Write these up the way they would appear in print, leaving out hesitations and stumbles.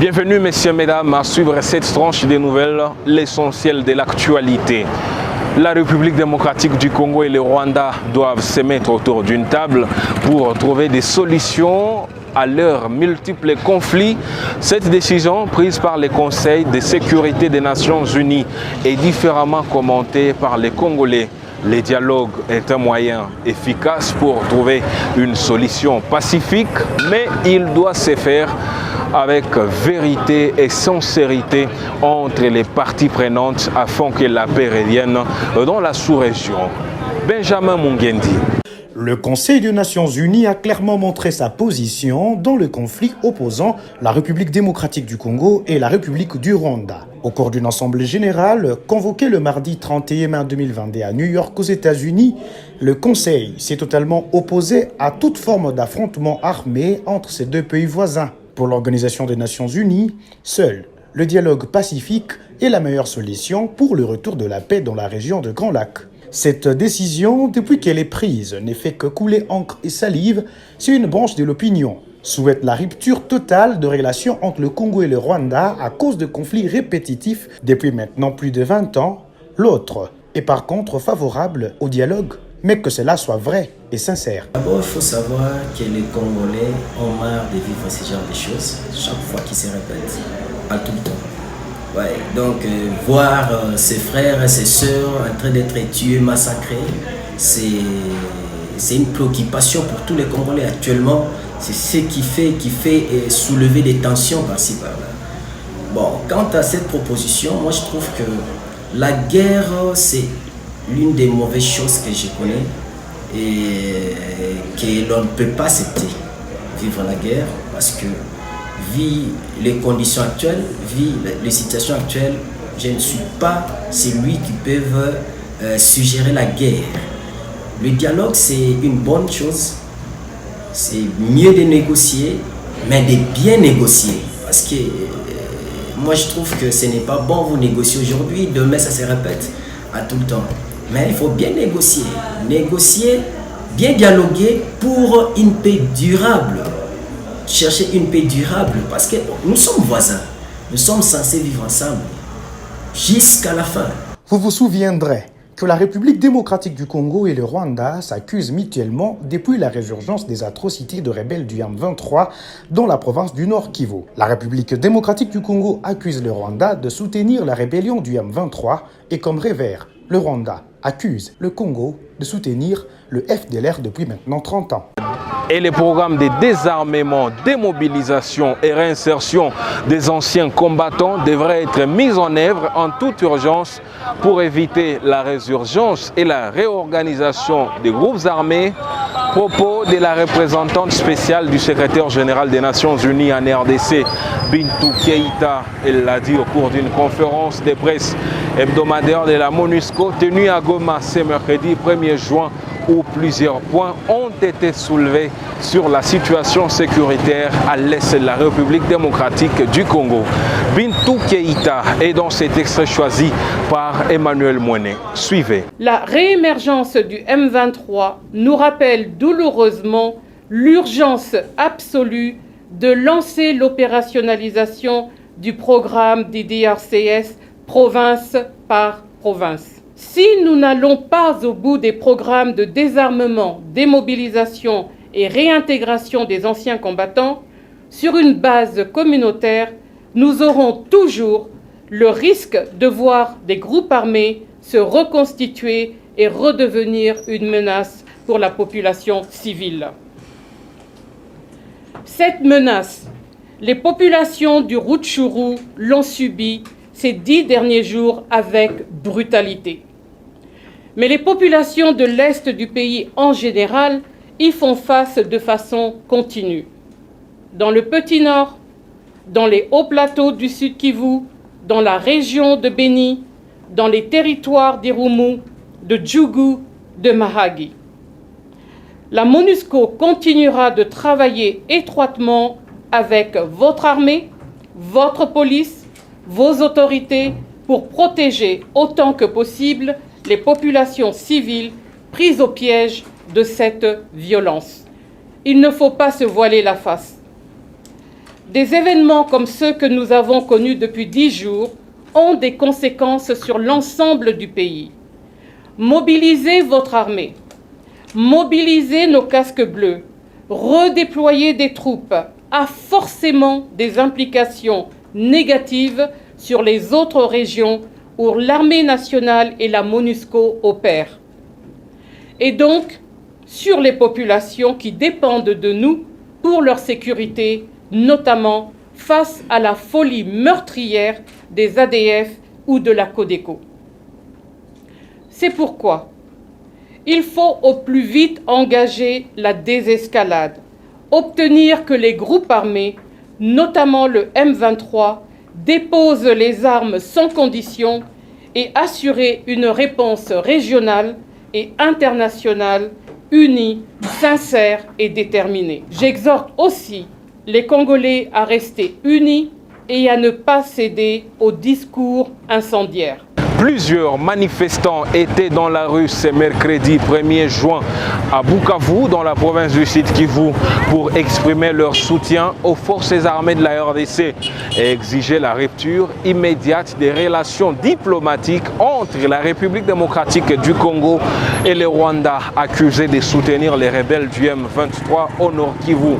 Bienvenue messieurs, mesdames, à suivre cette tranche des nouvelles, l'essentiel de l'actualité. La République démocratique du Congo et le Rwanda doivent se mettre autour d'une table pour trouver des solutions à leurs multiples conflits. Cette décision prise par le Conseil de sécurité des Nations Unies est différemment commentée par les Congolais. Le dialogue est un moyen efficace pour trouver une solution pacifique, mais il doit se faire avec vérité et sincérité entre les parties prenantes afin que la paix revienne dans la sous-région. Benjamin Mungendi. Le Conseil des Nations Unies a clairement montré sa position dans le conflit opposant la République démocratique du Congo et la République du Rwanda. Au cours d'une assemblée générale convoquée le mardi 31 mai 2022 à New York aux États-Unis, le Conseil s'est totalement opposé à toute forme d'affrontement armé entre ces deux pays voisins. Pour l'Organisation des Nations Unies, seul le dialogue pacifique est la meilleure solution pour le retour de la paix dans la région de Grand Lac. Cette décision, depuis qu'elle est prise, n'est fait que couler encre et salive sur une branche de l'opinion. Souhaite la rupture totale de relations entre le Congo et le Rwanda à cause de conflits répétitifs depuis maintenant plus de 20 ans. L'autre est par contre favorable au dialogue, mais que cela soit vrai et sincère. D'abord, il faut savoir que les Congolais ont marre de vivre ce genre de choses, chaque fois qu'ils se répètent, pas tout le temps. Ouais, donc voir ses frères et ses sœurs en train d'être tués, massacrés, c'est une préoccupation pour tous les Congolais actuellement. C'est ce qui fait soulever des tensions par-ci par-là. Bon, quant à cette proposition, moi je trouve que la guerre, c'est l'une des mauvaises choses que je connais et que l'on ne peut pas accepter. Vivre la guerre parce que vu les conditions actuelles, vu les situations actuelles, je ne suis pas celui qui peut suggérer la guerre. Le dialogue, c'est une bonne chose. C'est mieux de négocier, mais de bien négocier. Parce que moi, je trouve que ce n'est pas bon vous négocier aujourd'hui, demain, ça se répète à tout le temps. Mais il faut bien négocier. Négocier, bien dialoguer pour une paix durable. Chercher une paix durable parce que nous sommes voisins. Nous sommes censés vivre ensemble jusqu'à la fin. Vous vous souviendrez que la République démocratique du Congo et le Rwanda s'accusent mutuellement depuis la résurgence des atrocités de rebelles du M23 dans la province du Nord Kivu. La République démocratique du Congo accuse le Rwanda de soutenir la rébellion du M23 et comme revers, le Rwanda accuse le Congo de soutenir le FDLR depuis maintenant 30 ans. Et les programmes de désarmement, démobilisation et réinsertion des anciens combattants devraient être mis en œuvre en toute urgence pour éviter la résurgence et la réorganisation des groupes armés. Propos de la représentante spéciale du secrétaire général des Nations Unies en RDC, Bintou Keïta. Elle l'a dit au cours d'une conférence de presse hebdomadaire de la MONUSCO tenue à Goma ce mercredi 1er juin, où plusieurs points ont été soulevés sur la situation sécuritaire à l'est de la République démocratique du Congo. Bintou Keïta est dans cet extrait choisi par Emmanuel Mouenet. Suivez. La réémergence du M23 nous rappelle douloureusement l'urgence absolue de lancer l'opérationnalisation du programme des DRCS province par province. Si nous n'allons pas au bout des programmes de désarmement, démobilisation et réintégration des anciens combattants, sur une base communautaire, nous aurons toujours le risque de voir des groupes armés se reconstituer et redevenir une menace pour la population civile. Cette menace, les populations du Rutshuru l'ont subie ces 10 derniers jours avec brutalité. Mais les populations de l'Est du pays en général y font face de façon continue. Dans le Petit Nord, dans les hauts plateaux du Sud Kivu, dans la région de Beni, dans les territoires d'Irumu, de Djougou, de Mahagi. La MONUSCO continuera de travailler étroitement avec votre armée, votre police, vos autorités pour protéger autant que possible les populations civiles prises au piège de cette violence. Il ne faut pas se voiler la face. Des événements comme ceux que nous avons connus depuis 10 jours ont des conséquences sur l'ensemble du pays. Mobilisez votre armée, mobilisez nos casques bleus, redéployer des troupes a forcément des implications négatives sur les autres régions où l'armée nationale et la MONUSCO opèrent. Et donc, sur les populations qui dépendent de nous pour leur sécurité, notamment face à la folie meurtrière des ADF ou de la Codeco. C'est pourquoi il faut au plus vite engager la désescalade, obtenir que les groupes armés, notamment le M23, déposent les armes sans condition et assurer une réponse régionale et internationale unie, sincère et déterminée. J'exhorte aussi les Congolais à rester unis et à ne pas céder aux discours incendiaires. Plusieurs manifestants étaient dans la rue ce mercredi 1er juin à Bukavu, dans la province du Sud Kivu, pour exprimer leur soutien aux forces armées de la RDC et exiger la rupture immédiate des relations diplomatiques entre la République démocratique du Congo et le Rwanda, accusés de soutenir les rebelles du M23 au Nord Kivu.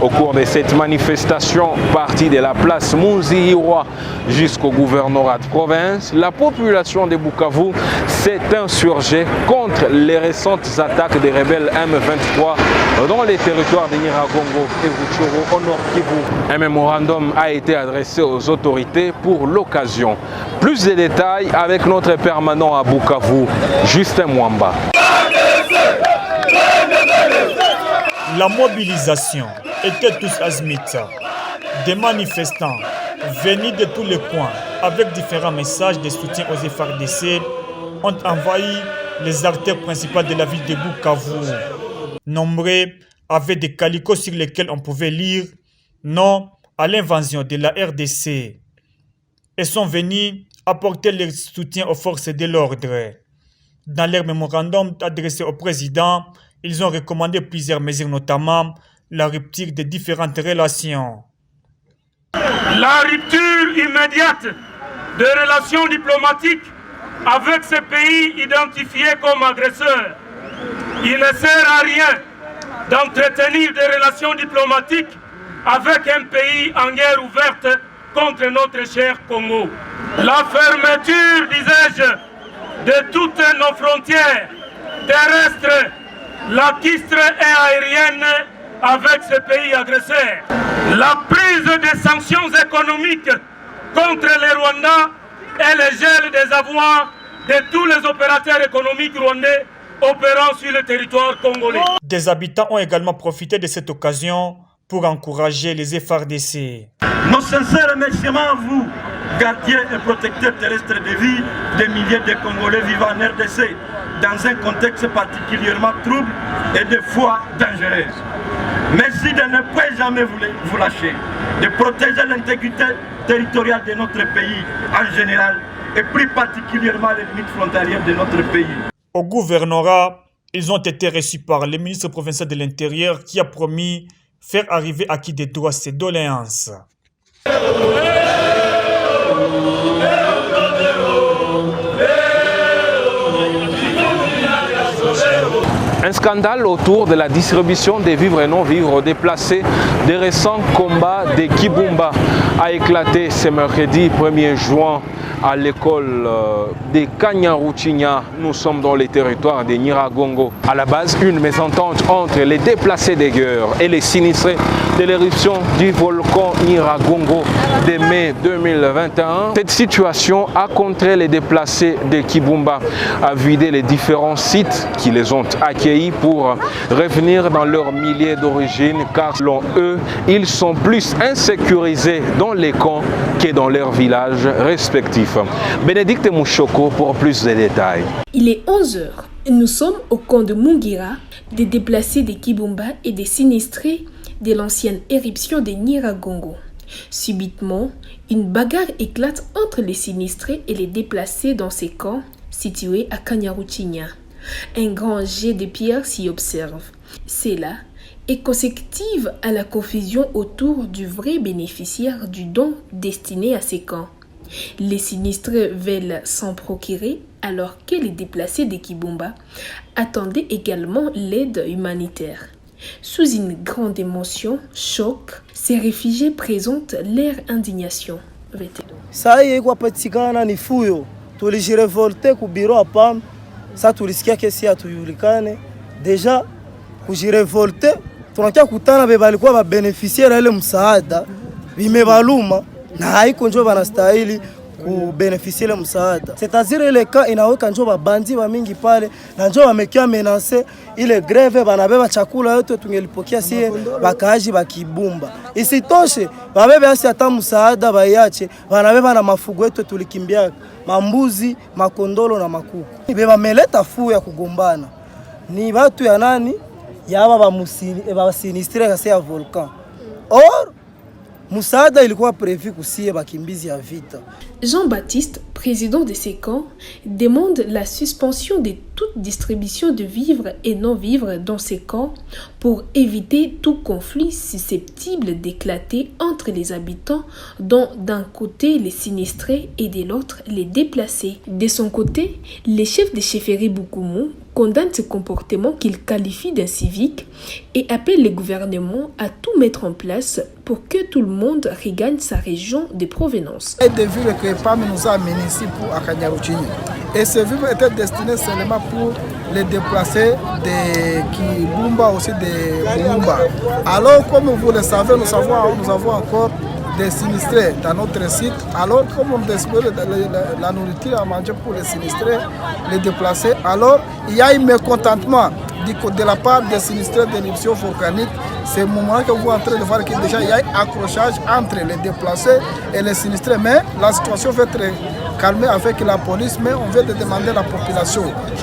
Au cours de cette manifestation, partie de la place Munziirwa jusqu'au gouvernorat de province, la population de Bukavu s'est insurgée contre les récentes attaques des rebelles M23 dans les territoires de Nyiragongo et Rutshuru au Nord Kivu. Un mémorandum a été adressé aux autorités pour l'occasion. Plus de détails avec notre permanent à Bukavu, Justin Mwamba. La mobilisation était tous azimuts. Des manifestants venus de tous les coins avec différents messages de soutien aux FARDC ont envahi les artères principales de la ville de Bukavu. Nombreux avaient des calicots sur lesquels on pouvait lire « Non à l'invasion de la RDC » et sont venus apporter leur soutien aux forces de l'ordre. Dans leur mémorandum adressé au président, ils ont recommandé plusieurs mesures, notamment la rupture des différentes relations. La rupture immédiate des relations diplomatiques avec ces pays identifiés comme agresseurs. Il ne sert à rien d'entretenir des relations diplomatiques avec un pays en guerre ouverte contre notre cher Congo. La fermeture, disais-je, de toutes nos frontières terrestres, lacustres et aériennes avec ces pays agresseurs. La prise des sanctions économiques contre les Rwandais et le gel des avoirs de tous les opérateurs économiques rwandais opérant sur le territoire congolais. Des habitants ont également profité de cette occasion pour encourager les FARDC. Nos sincères remerciements à vous, gardiens et protecteurs terrestres de vie des milliers de Congolais vivant en RDC, dans un contexte particulièrement trouble et de fois dangereuse. Merci de ne pas jamais vous lâcher, de protéger l'intégrité territoriale de notre pays en général et plus particulièrement les limites frontalières de notre pays. Au gouvernorat, ils ont été reçus par le ministre provincial de l'Intérieur qui a promis faire arriver à qui des droits ses doléances. Un scandale autour de la distribution des vivres et non-vivres déplacés des récents combats de Kibumba a éclaté ce mercredi 1er juin à l'école de Kanyaruchinya. Nous sommes dans les territoires de Nyiragongo. À la base, une mésentente entre les déplacés des guerres et les sinistrés de l'éruption du volcan Nyiragongo de mai 2021. Cette situation a contraint les déplacés de Kibumba à vider les différents sites qui les ont accueillis pour revenir dans leur milieu d'origine, car selon eux, ils sont plus insécurisés dans les camps que dans leurs villages respectifs. Bénédicte Mouchoko pour plus de détails. Il est 11h. Nous sommes au camp de Mungira, des déplacés de Kibumba et des sinistrés de l'ancienne éruption de Nyiragongo. Subitement, une bagarre éclate entre les sinistrés et les déplacés dans ces camps situés à Kanyaruchinya. Un grand jet de pierres s'y observe. C'est là est consécutive à la confusion autour du vrai bénéficiaire du don destiné à ces camps. Les sinistrés veulent s'en procurer alors que les déplacés de Kibumba attendaient également l'aide humanitaire. Sous une grande émotion, choc, ces réfugiés présentent leur indignation. Saa hii kupatikana ni fuyo, tulijirevolte ku biro hapa, sasa tulisikia kesi hatujulikane. Deja kujirevolte tunakia kutana be balikuwa ba beneficiaire ile msaada vimebaluma na haiko njoo banastahili ku beneficiaire msaada. C'est-à-dire ile cas inaweka njoo babandi ba mingi pale na njoo wamekia menacer ile greve banabeba chakula yote tungelipokea sie bakaaji ba Kibumba. Isitoshe babebe asi hata msaada baiache banabeba na mafugo yetu tulikimbia mambuzi, makondolo na makuku. Beba meleta fu ya kugombana. Ni watu ya nani? Yaba ba sinistre kase ya volcan. Or Moussada ilikuwa prévu kusie bakimbizi ya vita. Jean-Baptiste, président de ces camps, demande la suspension de toute distribution de vivres et non-vivres dans ces camps pour éviter tout conflit susceptible d'éclater entre les habitants, dont d'un côté les sinistrés et de l'autre les déplacés. De son côté, le chef de chefferie Boukoumou condamne ce comportement qu'il qualifie d'incivique et appelle le gouvernement à tout mettre en place pour que tout le monde regagne sa région de provenance. Et des vivres que PAM nous a amenés ici pour Akanyaruchini. Et ces vivres étaient destinés seulement pour les déplacés de Kibumba, aussi de Bumba. Alors, comme vous le savez, nous avons encore des sinistrés dans notre site. Alors, comme on dispose de la nourriture à manger pour les sinistrés, les déplacés, alors il y a un mécontentement de la part des sinistrés de l'éruption volcanique. C'est le moment que vous êtes en train de voir qu'il déjà y a un accrochage entre les déplacés et les sinistrés. Mais la situation va être calmée avec la police. Mais on vient de demander à la population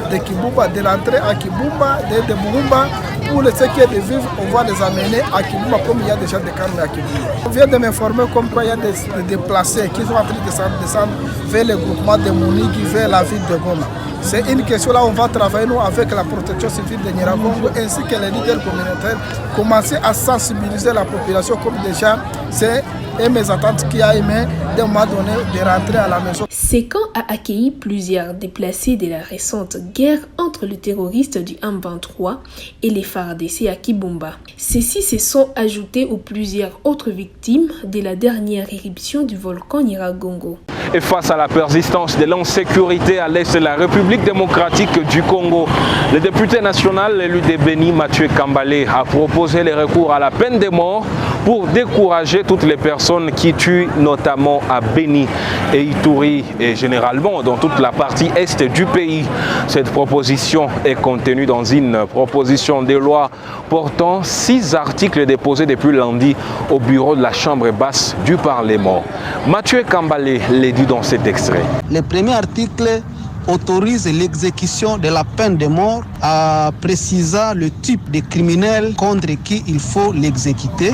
de Kibumba de l'entrer à Kibumba, de Bumba. Pour ce qui est de vivre, on va les amener à Kibumba comme il y a déjà des carnes à Kibumba. On vient de m'informer comme quoi il y a des déplacés qui sont en train de descendre vers le groupement de Mounigi, vers la ville de Goma. C'est une question là, on va travailler nous avec la protection civile de Nyiragongo ainsi que les leaders communautaires, commencer à sensibiliser la population comme déjà c'est mes attentes qui a aimé d'un moment donné de rentrer à la maison. Ce camp a accueilli plusieurs déplacés de la récente guerre entre les terroristes du M23 et les FARDC à Kibumba. Ceux-ci se sont ajoutés aux plusieurs autres victimes de la dernière éruption du volcan Nyiragongo. Et face à la persistance de l'insécurité à l'est de la République démocratique du Congo, le député national élu de Béni, Mathieu Kambalé, a proposé le recours à la peine de mort pour décourager toutes les personnes qui tuent, notamment à Béni et Ituri et généralement dans toute la partie est du pays. Cette proposition est contenue dans une proposition de loi portant 6 articles déposés depuis lundi au bureau de la Chambre basse du Parlement. Mathieu Kambalé l'a dit dans cet extrait. Le premier article autorise l'exécution de la peine de mort en précisant le type de criminel contre qui il faut l'exécuter.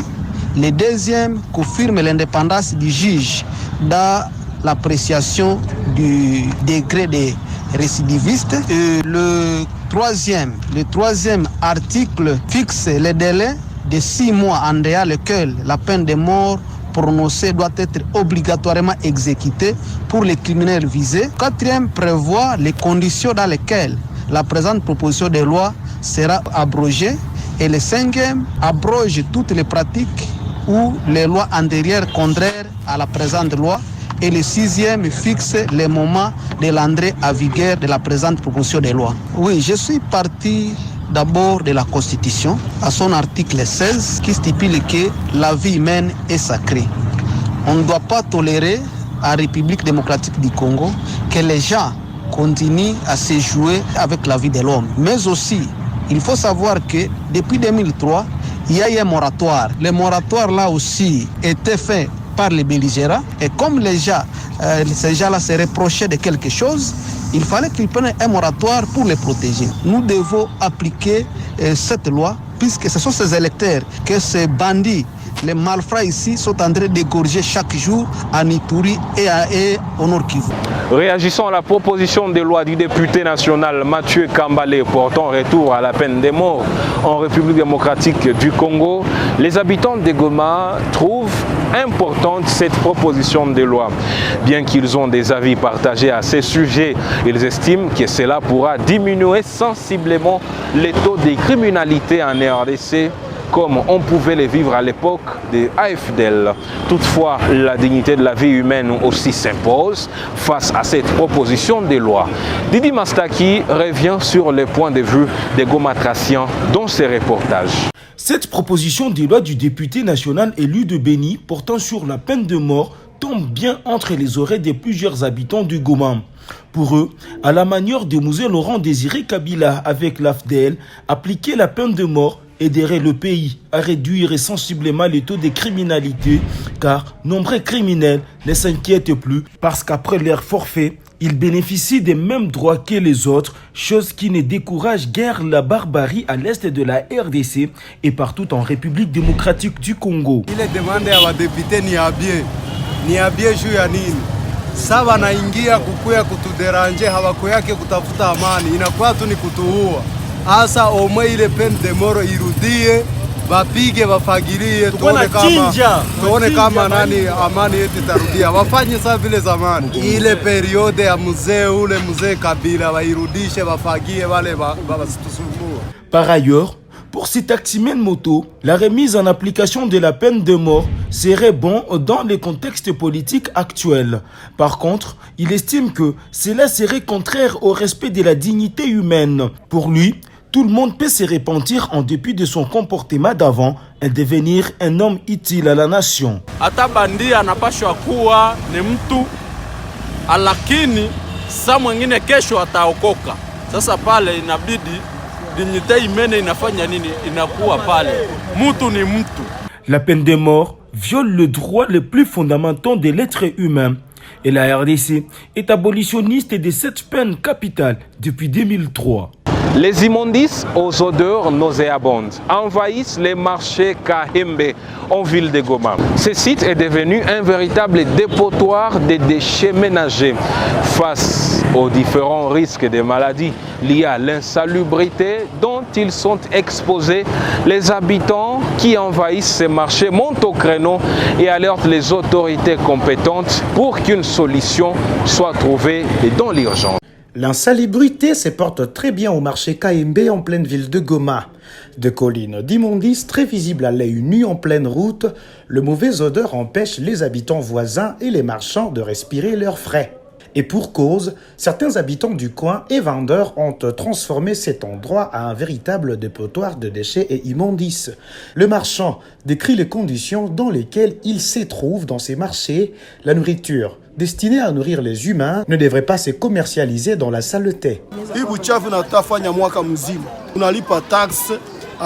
Le deuxième confirme l'indépendance du juge dans l'appréciation du degré de récidiviste. Et le troisième article fixe le délai de 6 mois en dehors lequel la peine de mort prononcée doit être obligatoirement exécutée pour les criminels visés. Quatrième prévoit les conditions dans lesquelles la présente proposition de loi sera abrogée. Et le cinquième abroge toutes les pratiques ou les lois antérieures contraires à la présente loi. Et le sixième fixe les moments de l'entrée en vigueur de la présente proposition de loi. Oui, je suis parti d'abord de la Constitution, à son article 16, qui stipule que la vie humaine est sacrée. On ne doit pas tolérer à la République démocratique du Congo que les gens continuent à se jouer avec la vie de l'homme. Mais aussi, il faut savoir que depuis 2003, il y a eu un moratoire. Le moratoire là aussi était fait par les belligérants. Et comme ces gens-là se reprochaient de quelque chose, il fallait qu'ils prennent un moratoire pour les protéger. Nous devons appliquer cette loi, puisque ce sont ces électeurs que ces bandits Les malfrats ici sont en train d'égorger chaque jour à Ituri et au Nord Kivu. Réagissant à la proposition de loi du député national Mathieu Kambalé portant retour à la peine de mort en République démocratique du Congo, les habitants de Goma trouvent importante cette proposition de loi. Bien qu'ils ont des avis partagés à ces sujets, ils estiment que cela pourra diminuer sensiblement les taux de criminalité en RDC comme on pouvait les vivre à l'époque de AFDL. Toutefois, la dignité de la vie humaine aussi s'impose face à cette proposition de loi. Didi Mastaki revient sur les points de vue des gomatraciens dans ses reportages. Cette proposition de loi du député national élu de Béni portant sur la peine de mort tombe bien entre les oreilles de plusieurs habitants du Goma. Pour eux, à la manière de Mosé Laurent Désiré Kabila avec l'AFDL, appliquer la peine de mort aiderait le pays à réduire sensiblement les taux de criminalité, car nombreux criminels ne s'inquiètent plus parce qu'après leur forfait, ils bénéficient des mêmes droits que les autres, chose qui ne décourage guère la barbarie à l'est de la RDC et partout en République démocratique du Congo. Il est demandé à la députée niambie juu ya nini? Sasa naingia kukuya kutuderanje hawakuyake kutafuta amani, inakuwa tu ni kutuua. Asa omwe ile peine de mort irudie, bapige bafagilie, tuone kama nani amani yetu itarudia. Wafanye sawa vile zamani. Ile periode ya mzee Kabila wairudishe, bafagie wale basitusumbue. Par ailleurs, pour ces taximens moto, la remise en application de la peine de mort serait bon dans les contextes politiques actuels. Par contre, il estime que cela serait contraire au respect de la dignité humaine. Pour lui, tout le monde peut se repentir en dépit de son comportement d'avant et devenir un homme utile à la nation. Hata bandia anapashwa kuwa ni mtu, lakini saa mwingine kesho ataokoka. Sasa pale inabidi dignité humaine inafanya nini? Inakuwa pale. Mtu ni mtu. La peine de mort viole le droit le plus fondamental de l'être humain. Et la RDC est abolitionniste de cette peine capitale depuis 2003. Les immondices aux odeurs nauséabondes envahissent les marchés Kahembe en ville de Goma. Ce site est devenu un véritable dépotoir de déchets ménagers. Face aux différents risques de maladies liés à l'insalubrité dont ils sont exposés, les habitants qui envahissent ces marchés montent au créneau et alertent les autorités compétentes pour qu'une solution soit trouvée dans l'urgence. L'insalubrité se porte très bien au marché KMB en pleine ville de Goma. De collines d'immondices très visibles à l'œil nu en pleine route, le mauvais odeur empêche les habitants voisins et les marchands de respirer l'air frais. Et pour cause, certains habitants du coin et vendeurs ont transformé cet endroit à un véritable dépotoir de déchets et immondices. Le marchand décrit les conditions dans lesquelles il se trouve dans ces marchés. La nourriture destinée à nourrir les humains ne devrait pas se commercialiser dans la saleté. Uchafu na tutafanya mwaka mzima. Unalipa tax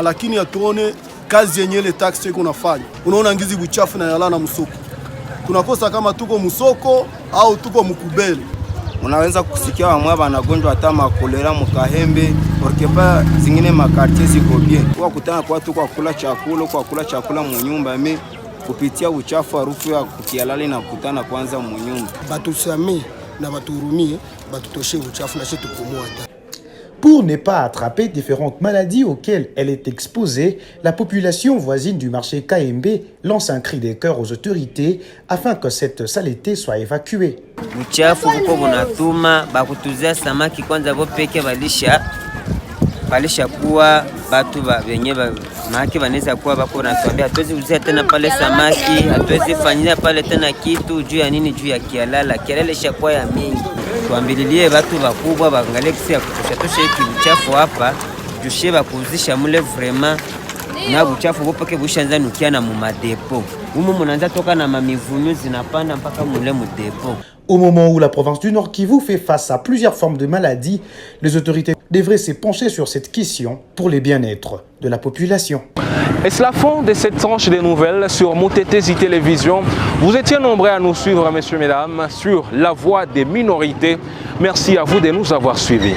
lakini hatuone kazi yenye ile tax yako unafanya. Unaona ngizi uchafu na yalana msoko. Tunakosa kama tuko msoko au tuko mkubeli. Unaweza kusikia wamwe wanagonjwa hata makolera mkahembe orkepa zingine makartie ziko bien. Kwa kutana kwa tu kwa kula chakula munyumba me kupitia uchafu harufu ya kukialala na kukutana kwanza munyumba. Batusamee na baturumie batutoshe uchafu na shetu kumua. Pour ne pas attraper différentes maladies auxquelles elle est exposée, la population voisine du marché KMB lance un cri de cœur aux autorités afin que cette saleté soit évacuée. Uchafu uko bunatuma bakutuzia samaki kwanza bo peke balisha kuwa batu benye maki banaweza kuwa bako natuambia hatuwezi uzia tena pale samaki, hatuwezi fanyia pale tena kitu juu ya nini, juu ya kialala ishakuwa ya mingi. Tuambililie batu bakubwa baangalie kisi ya kutosha uchafu hapa jushe bakuzisha mule vraiment na uchafu bopeke bushanza nukiana mu madepo. Umu mnaanza toka na mamivunyu zinapanda mpaka mule mu depo. Au moment où la province du Nord Kivu fait face à plusieurs formes de maladies, les autorités devraient se pencher sur cette question pour le bien-être de la population. Et c'est la fin de cette tranche de nouvelles sur Moutetesi Télévision. Vous étiez nombreux à nous suivre, messieurs, mesdames, sur la voix des minorités. Merci à vous de nous avoir suivis.